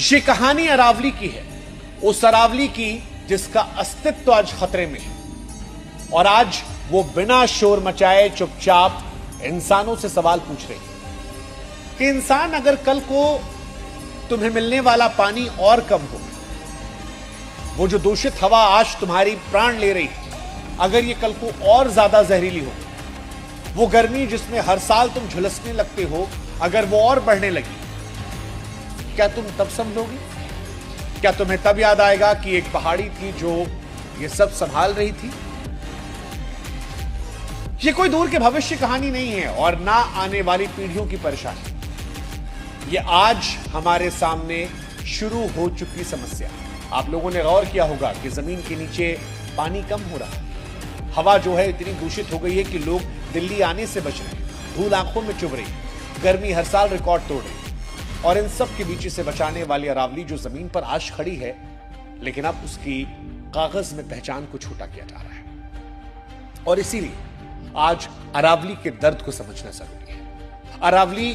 ये कहानी अरावली की है, उस अरावली की जिसका अस्तित्व आज खतरे में है। और आज वो बिना शोर मचाए चुपचाप इंसानों से सवाल पूछ रहे हैं कि इंसान, अगर कल को तुम्हें मिलने वाला पानी और कम हो, वो जो दूषित हवा आज तुम्हारी प्राण ले रही है, अगर ये कल को और ज्यादा जहरीली हो, वो गर्मी जिसमें हर साल तुम झुलसने लगते हो, अगर वो और बढ़ने लगी, क्या तुम तब समझोगे? क्या तुम्हें तब याद आएगा कि एक पहाड़ी थी जो ये सब संभाल रही थी? ये कोई दूर के भविष्य की कहानी नहीं है और ना आने वाली पीढ़ियों की परेशानी। ये आज हमारे सामने शुरू हो चुकी समस्या। आप लोगों ने गौर किया होगा कि जमीन के नीचे पानी कम हो रहा है, हवा जो है इतनी दूषित हो गई है कि लोग दिल्ली आने से बच रहे हैं, धूल आंखों में चुभ रही है, गर्मी हर साल रिकॉर्ड तोड़ रही है। और इन सब के बीच से बचाने वाली अरावली जो जमीन पर आज खड़ी है, लेकिन अब उसकी कागज में पहचान को छोटा किया जा रहा है। और इसीलिए आज अरावली के दर्द को समझना जरूरी है। अरावली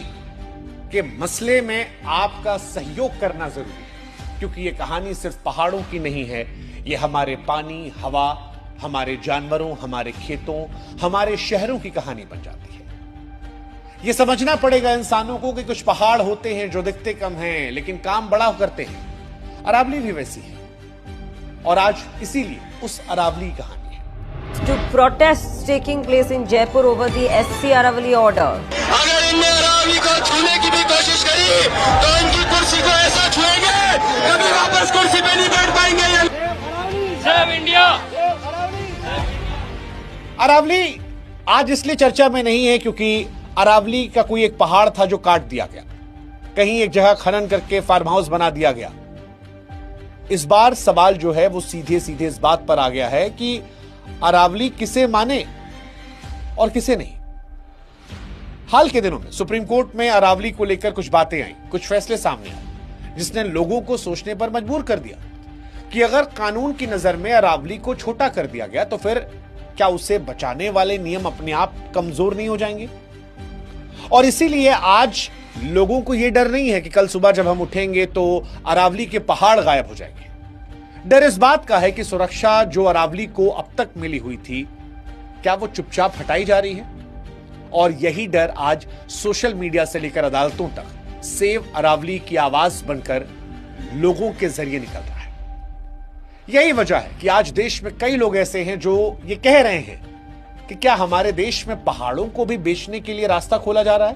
के मसले में आपका सहयोग करना जरूरी है, क्योंकि यह कहानी सिर्फ पहाड़ों की नहीं है, यह हमारे पानी, हवा, हमारे जानवरों, हमारे खेतों, हमारे शहरों की कहानी बन जाती है। यह समझना पड़ेगा इंसानों को कि कुछ पहाड़ होते हैं जो दिखते कम हैं लेकिन काम बड़ा करते हैं। अरावली भी वैसी है और आज इसीलिए उस अरावली की कहानी है। To protests taking place in Jaipur over the SC Aravali order. अगर इनने अरावली को छूने की भी कोशिश करी तो इनकी कुर्सी को ऐसा छुएंगे कभी वापस कुर्सी पे नहीं बैठ पाएंगे। Save India. अरावली आज इसलिए चर्चा में नहीं है क्योंकि अरावली का कोई एक पहाड़ था जो काट दिया गया, कहीं एक जगह खनन करके फार्म हाउस बना दिया गया। इस बार सवाल जो है वो सीधे सीधे इस बात पर आ गया है कि अरावली किसे माने और किसे नहीं। हाल के दिनों में सुप्रीम कोर्ट में अरावली को लेकर कुछ बातें आई, कुछ फैसले सामने आए, जिसने लोगों को सोचने पर मजबूर कर दिया कि अगर कानून की नजर में अरावली को छोटा कर दिया गया तो फिर क्या उसे बचाने वाले नियम अपने आप कमजोर नहीं हो जाएंगे? और इसीलिए आज लोगों को यह डर नहीं है कि कल सुबह जब हम उठेंगे तो अरावली के पहाड़ गायब हो जाएंगे। डर इस बात का है कि सुरक्षा जो अरावली को अब तक मिली हुई थी, क्या वो चुपचाप हटाई जा रही है? और यही डर आज सोशल मीडिया से लेकर अदालतों तक सेव अरावली की आवाज बनकर लोगों के जरिए निकल रहा है। यही वजह है कि आज देश में कई लोग ऐसे हैं जो ये कह रहे हैं कि क्या हमारे देश में पहाड़ों को भी बेचने के लिए रास्ता खोला जा रहा है?